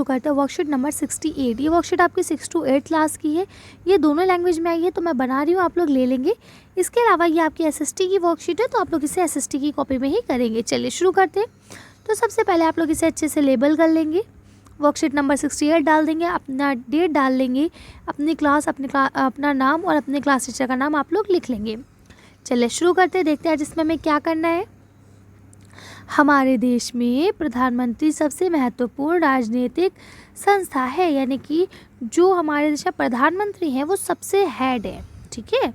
करते हैं worksheet number 68। ये वर्कशीट आपकी 6 to 8 क्लास की है, ये दोनों लैंग्वेज में आई है, तो मैं बना रही हूँ, आप लोग ले लेंगे। इसके अलावा ये आपकी SST की वर्कशीट है, तो आप लोग इसे SST की कॉपी में ही करेंगे। चलिए शुरू करते हैं। तो सबसे पहले आप लोग इसे अच्छे से लेबल कर लेंगे, वर्कशीट नंबर 68 डाल देंगे, अपना डेट डाल लेंगे, अपनी क्लास, अपना नाम और अपने क्लास टीचर का नाम आप लोग लिख लेंगे। चलिए शुरू करते हैं, देखते हैं आज इसमें हमें क्या करना है। हमारे देश में प्रधानमंत्री सबसे महत्वपूर्ण राजनीतिक संस्था है, यानी कि जो हमारे देश का प्रधानमंत्री हैं वो सबसे हेड है, ठीक है।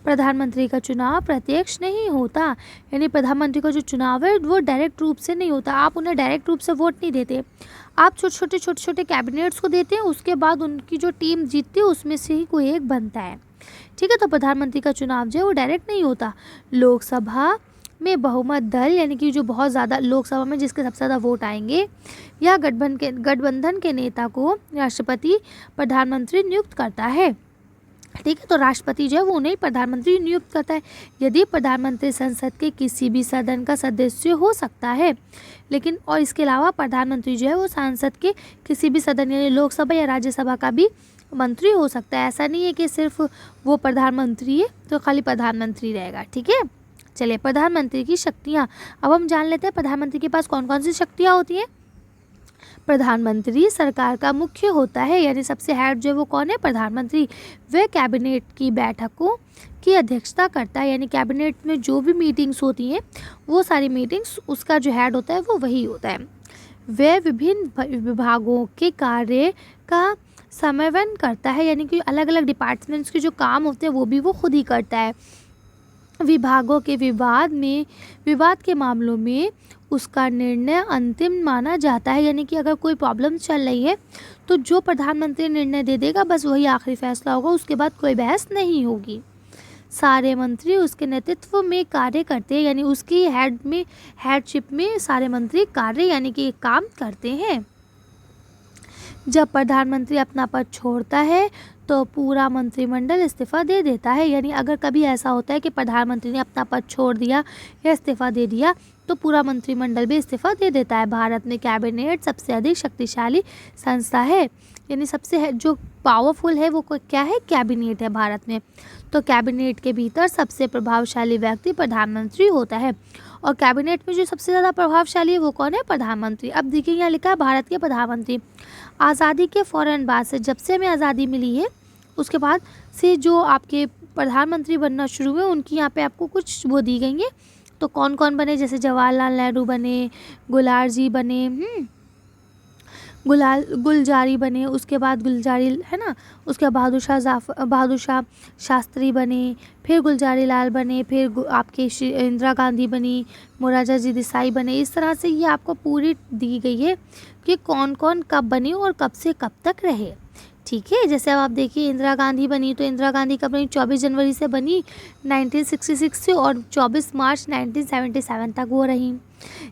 प्रधानमंत्री का चुनाव प्रत्यक्ष नहीं होता, यानी प्रधानमंत्री का जो चुनाव है वो डायरेक्ट रूप से नहीं होता, आप उन्हें डायरेक्ट रूप से वोट नहीं देते, आप छोटे छोटे कैबिनेट्स को देते हैं, उसके बाद उनकी जो टीम जीतती है उसमें से ही कोई एक बनता है, ठीक है। तो प्रधानमंत्री का चुनाव जो है वो डायरेक्ट नहीं होता। लोकसभा में बहुमत दल, यानी कि जो बहुत ज़्यादा लोकसभा में जिसके सबसे ज़्यादा वोट आएंगे, या गठबंधन के नेता को राष्ट्रपति प्रधानमंत्री नियुक्त करता है, ठीक है। तो राष्ट्रपति जो है वो उन्हें प्रधानमंत्री नियुक्त करता है। यदि प्रधानमंत्री संसद के किसी भी सदन का सदस्य हो सकता है, लेकिन और इसके अलावा प्रधानमंत्री जो है वो संसद के किसी भी सदन, यानी लोकसभा या राज्यसभा का भी मंत्री हो सकता है। ऐसा नहीं है कि सिर्फ वो प्रधानमंत्री है तो खाली प्रधानमंत्री रहेगा, ठीक है। चलिए, प्रधानमंत्री की शक्तियाँ अब हम जान लेते हैं। प्रधानमंत्री के पास कौन कौन सी शक्तियाँ होती हैं। प्रधानमंत्री सरकार का मुख्य होता है, यानी सबसे हेड जो है वो कौन है, प्रधानमंत्री। वह कैबिनेट की बैठकों की अध्यक्षता करता है, यानी कैबिनेट में जो भी मीटिंग्स होती हैं वो सारी मीटिंग्स उसका जो हेड होता है वो वही होता है। वह विभिन्न विभागों के कार्य का समन्वय करता है, यानी कि अलग अलग डिपार्टमेंट्स के जो काम होते हैं वो भी वो खुद ही करता है। विभागों के विवाद के मामलों में उसका निर्णय अंतिम माना जाता है, यानी कि अगर कोई प्रॉब्लम चल रही है तो जो प्रधानमंत्री निर्णय दे देगा बस वही आखिरी फैसला होगा, उसके बाद कोई बहस नहीं होगी। सारे मंत्री उसके नेतृत्व में कार्य करते हैं, यानी उसकी हेडशिप में सारे मंत्री कार्य यानी कि काम करते हैं। जब प्रधानमंत्री अपना पद छोड़ता है तो पूरा मंत्रिमंडल इस्तीफा दे देता है, यानी अगर कभी ऐसा होता है कि प्रधानमंत्री ने अपना पद छोड़ दिया या इस्तीफा दे दिया तो पूरा मंत्रिमंडल भी इस्तीफा दे देता है। भारत में कैबिनेट सबसे अधिक शक्तिशाली संस्था है, यानी सबसे जो पावरफुल है वो क्या है, कैबिनेट है भारत में। तो कैबिनेट के भीतर सबसे प्रभावशाली व्यक्ति प्रधानमंत्री होता है, और कैबिनेट में जो सबसे ज़्यादा प्रभावशाली है वो कौन है, प्रधानमंत्री। अब देखिए यहाँ लिखा है भारत के प्रधानमंत्री। आज़ादी के फ़ौरन बाद से, जब से हमें आज़ादी मिली है उसके बाद से जो आपके प्रधानमंत्री बनना शुरू हुए उनकी यहाँ पे आपको कुछ वो दी गई है। तो कौन कौन बने, जैसे जवाहरलाल नेहरू बने, गुलारजी बने, गुलजारी बने, उसके बाद गुलजारी है ना, उसके बाद बहादुर शाह शास्त्री बने, फिर गुलजारी लाल बने, फिर आपके इंदिरा गांधी बनी, मोरारजी देसाई बने। इस तरह से ये आपको पूरी दी गई है कि कौन कौन कब बने और कब से कब तक रहे, ठीक है। जैसे अब आप देखिए इंदिरा गांधी बनी, तो इंदिरा गांधी कब बनी, 24 जनवरी से बनी 1966 से, और 24 मार्च 1977 तक वो रही।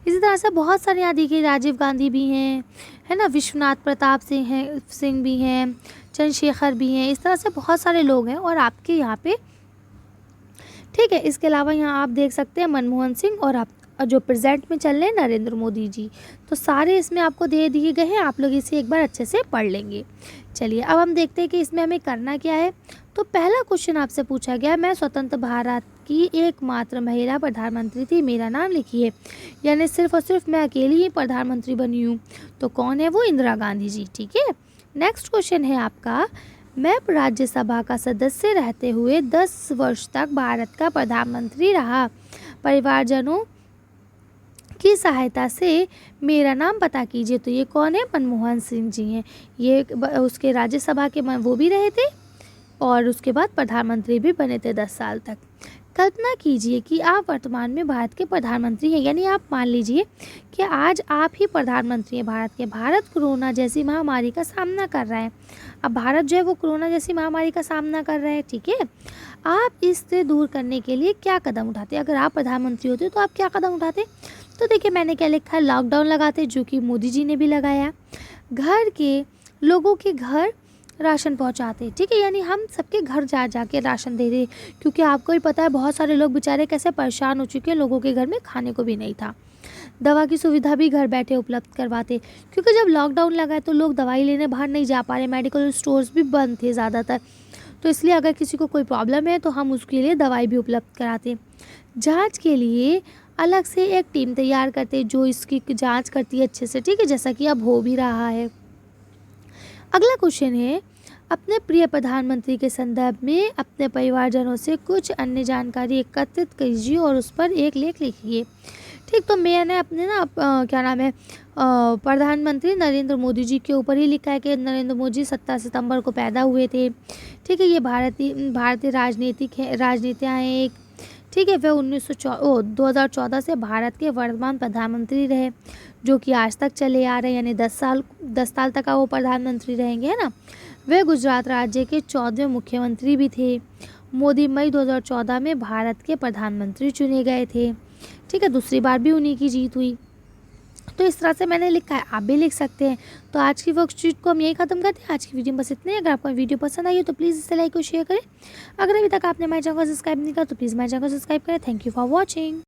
इसी तरह से बहुत सारे यहाँ देखिए, राजीव गांधी भी हैं, है ना, विश्वनाथ प्रताप सिंह भी हैं, चंद्रशेखर भी हैं। इस तरह से बहुत सारे लोग हैं और आपके यहाँ पे, ठीक है। इसके अलावा यहाँ आप देख सकते हैं मनमोहन सिंह, और आप जो प्रेजेंट में चल रहे हैं नरेंद्र मोदी जी। तो सारे इसमें आपको दे दिए गए हैं, आप लोग इसे एक बार अच्छे से पढ़ लेंगे। चलिए अब हम देखते हैं कि इसमें हमें करना क्या है। तो पहला क्वेश्चन आपसे पूछा गया, मैं स्वतंत्र भारत की एकमात्र महिला प्रधानमंत्री थी, मेरा नाम लिखिए। यानी सिर्फ और सिर्फ मैं अकेली ही प्रधानमंत्री बनी हूँ, तो कौन है वो, इंदिरा गांधी जी, ठीक है। नेक्स्ट क्वेश्चन है आपका, मैं राज्यसभा का सदस्य रहते हुए 10 वर्ष तक भारत का प्रधानमंत्री रहा, परिवारजनों की सहायता से मेरा नाम पता कीजिए। तो ये कौन है, मनमोहन सिंह जी हैं। ये उसके राज्यसभा के वो भी रहे थे और उसके बाद प्रधानमंत्री भी बने थे 10 साल तक। कल्पना कीजिए कि आप वर्तमान में भारत के प्रधानमंत्री हैं, यानी आप मान लीजिए कि आज आप ही प्रधानमंत्री हैं भारत के। भारत कोरोना जैसी महामारी का सामना कर रहा है। अब भारत जो है वो कोरोना जैसी महामारी का सामना कर रहा है, ठीक है। आप इससे दूर करने के लिए क्या कदम उठाते, अगर आप प्रधानमंत्री होते तो आप क्या कदम उठाते। तो देखिए मैंने क्या लिखा है, लॉकडाउन लगाते, जो कि मोदी जी ने भी लगाया। घर के लोगों के घर राशन पहुंचाते, ठीक है, यानी हम सबके घर जा के राशन दे दे, क्योंकि आपको भी पता है बहुत सारे लोग बेचारे कैसे परेशान हो चुके हैं, लोगों के घर में खाने को भी नहीं था। दवा की सुविधा भी घर बैठे उपलब्ध करवाते, क्योंकि जब लॉकडाउन लगा है तो लोग दवाई लेने बाहर नहीं जा पा रहे, मेडिकल स्टोर्स भी बंद थे ज़्यादातर, तो इसलिए अगर किसी को कोई प्रॉब्लम है तो हम उसके लिए दवाई भी उपलब्ध कराते। जांच के लिए अलग से एक टीम तैयार करते जो इसकी जांच करती है अच्छे से, ठीक है, जैसा कि अब हो भी रहा है। अगला क्वेश्चन है, अपने प्रिय प्रधानमंत्री के संदर्भ में अपने परिवारजनों से कुछ अन्य जानकारी एकत्रित कीजिए और उस पर एक लेख लिखिए। ठीक, तो मैंने अपने ना क्या नाम है प्रधानमंत्री नरेंद्र मोदी जी के ऊपर ही लिखा है कि नरेंद्र मोदी 17 सितंबर को पैदा हुए थे। ठीक है, ये भारतीय राजनीतियाँ हैं एक। ठीक है, वे 2014 से भारत के वर्तमान प्रधानमंत्री रहे, जो कि आज तक चले आ रहे, यानी 10 साल तक वो प्रधानमंत्री रहेंगे, है ना। वे गुजरात राज्य के 14वें मुख्यमंत्री भी थे। मोदी मई 2014 में भारत के प्रधानमंत्री चुने गए थे। ठीक है, दूसरी बार भी उन्हीं की जीत हुई। तो इस तरह से मैंने लिखा है, आप भी लिख सकते हैं। तो आज की वर्कशीट को हम यही खत्म करते हैं। आज की वीडियो में बस इतने। अगर आपको वीडियो पसंद आई हो तो प्लीज़ इसे लाइक और शेयर करें। अगर अभी तक आपने हमारे चैनल को सब्सक्राइब नहीं किया तो प्लीज़ हमारे चैनल को सब्सक्राइब करें। Thank you for watching.